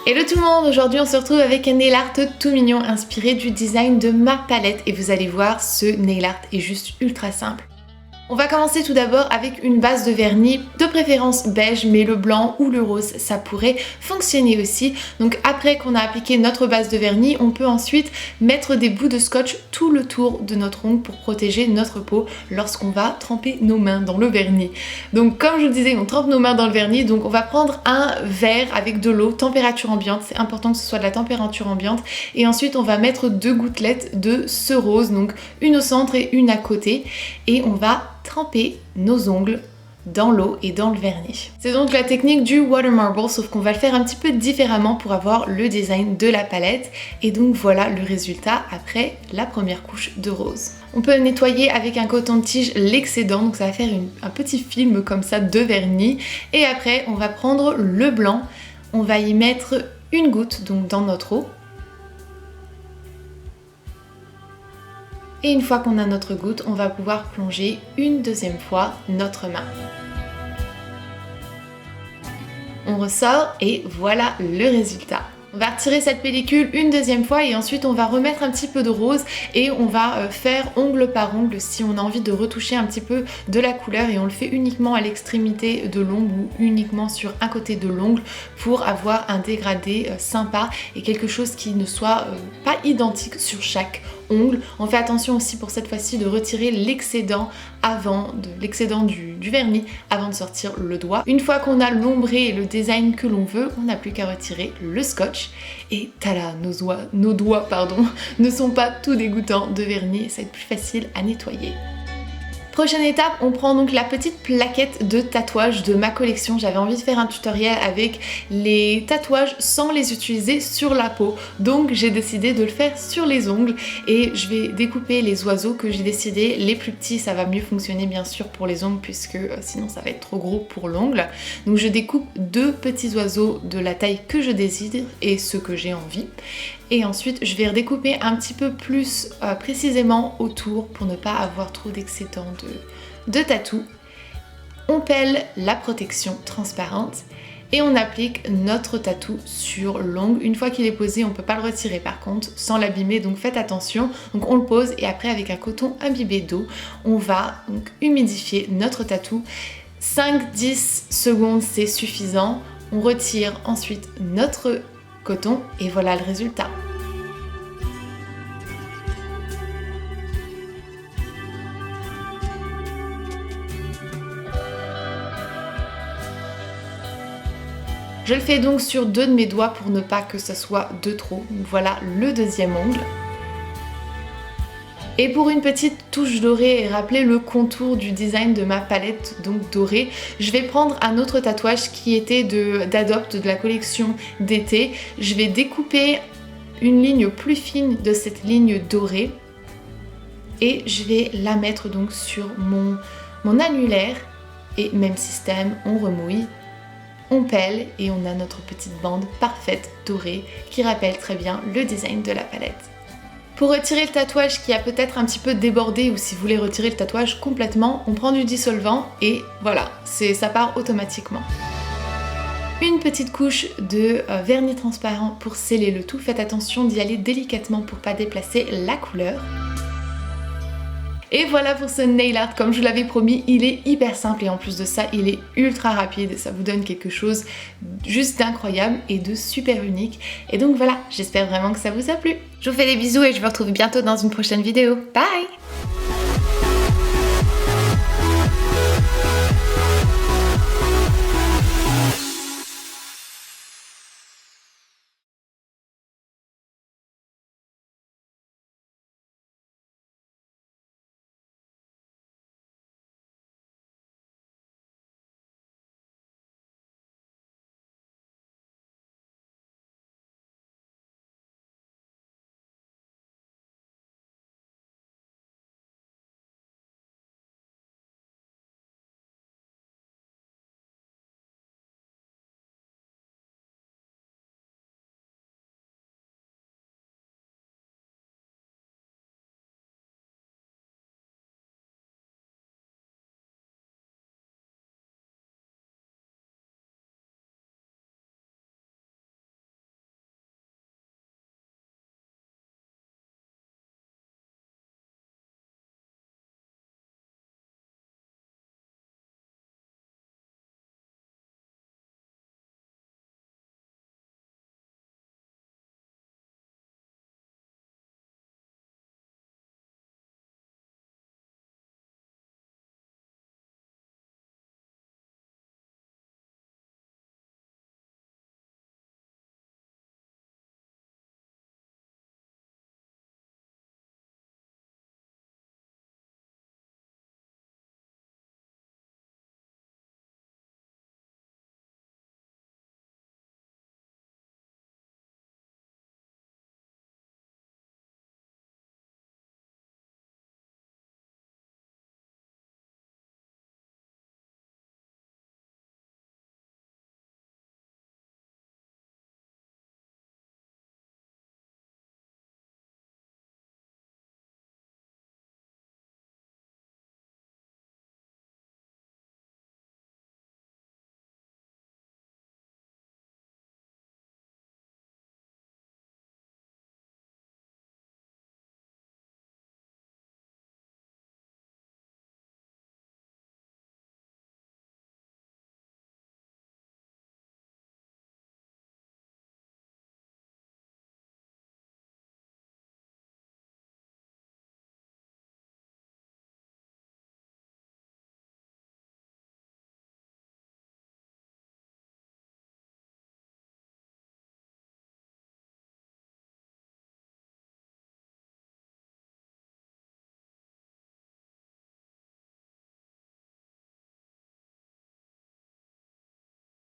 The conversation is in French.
Hello tout le monde, aujourd'hui on se retrouve avec un nail art tout mignon inspiré du design de ma palette et vous allez voir, ce nail art est juste ultra simple. On va commencer tout d'abord avec une base de vernis, de préférence beige, mais le blanc ou le rose ça pourrait fonctionner aussi. Donc après qu'on a appliqué notre base de vernis, on peut ensuite mettre des bouts de scotch tout le tour de notre ongle pour protéger notre peau lorsqu'on va tremper nos mains dans le vernis. Donc comme je vous disais, on trempe nos mains dans le vernis, donc on va prendre un verre avec de l'eau, température ambiante, c'est important que ce soit de la température ambiante, et ensuite on va mettre 2 gouttelettes de ce rose, donc une au centre et une à côté, et on va tremper nos ongles dans l'eau et dans le vernis. C'est donc la technique du water marble, sauf qu'on va le faire un petit peu différemment pour avoir le design de la palette. Et donc voilà le résultat après la première couche de rose. On peut nettoyer avec un coton-tige l'excédent, donc ça va faire un petit film comme ça de vernis. Et après on va prendre le blanc, on va y mettre une goutte donc dans notre eau. Et une fois qu'on a notre goutte, on va pouvoir plonger une deuxième fois notre main. On ressort et voilà le résultat. On va retirer cette pellicule une deuxième fois et ensuite on va remettre un petit peu de rose et on va faire ongle par ongle si on a envie de retoucher un petit peu de la couleur, et on le fait uniquement à l'extrémité de l'ongle ou uniquement sur un côté de l'ongle pour avoir un dégradé sympa et quelque chose qui ne soit pas identique sur chaque ongle. On fait attention aussi pour cette fois-ci de retirer l'excédent du vernis avant de sortir le doigt. Une fois qu'on a l'ombré et le design que l'on veut, on n'a plus qu'à retirer le scotch et tada, nos doigts ne sont pas tout dégoûtants de vernis et ça va être plus facile à nettoyer. Prochaine étape, on prend donc la petite plaquette de tatouage de ma collection. J'avais envie de faire un tutoriel avec les tatouages sans les utiliser sur la peau. Donc j'ai décidé de le faire sur les ongles et je vais découper les oiseaux que j'ai décidé. Les plus petits, ça va mieux fonctionner bien sûr pour les ongles puisque sinon ça va être trop gros pour l'ongle. Donc je découpe 2 petits oiseaux de la taille que je désire et ceux que j'ai envie. Et ensuite, je vais redécouper un petit peu plus précisément autour pour ne pas avoir trop d'excédent de tatou. On pèle la protection transparente et on applique notre tatou sur l'ongle. Une fois qu'il est posé, on ne peut pas le retirer par contre sans l'abîmer, donc faites attention. Donc on le pose et après avec un coton imbibé d'eau, on va donc humidifier notre tatou. 5-10 secondes c'est suffisant. On retire ensuite notre coton et voilà le résultat. Je le fais donc sur 2 de mes doigts pour ne pas que ça soit de trop. Donc voilà le deuxième ongle. Et pour une petite touche dorée et rappeler le contour du design de ma palette donc dorée, je vais prendre un autre tatouage qui était d'Adopt de la collection d'été. Je vais découper une ligne plus fine de cette ligne dorée et je vais la mettre donc sur mon annulaire et même système, on remouille, on pèle et on a notre petite bande parfaite dorée qui rappelle très bien le design de la palette. Pour retirer le tatouage qui a peut-être un petit peu débordé ou si vous voulez retirer le tatouage complètement, on prend du dissolvant et voilà, ça part automatiquement. Une petite couche de vernis transparent pour sceller le tout. Faites attention d'y aller délicatement pour pas déplacer la couleur. Et voilà pour ce nail art, comme je vous l'avais promis, il est hyper simple et en plus de ça, il est ultra rapide. Ça vous donne quelque chose juste d'incroyable et de super unique. Et donc voilà, j'espère vraiment que ça vous a plu. Je vous fais des bisous et je vous retrouve bientôt dans une prochaine vidéo. Bye!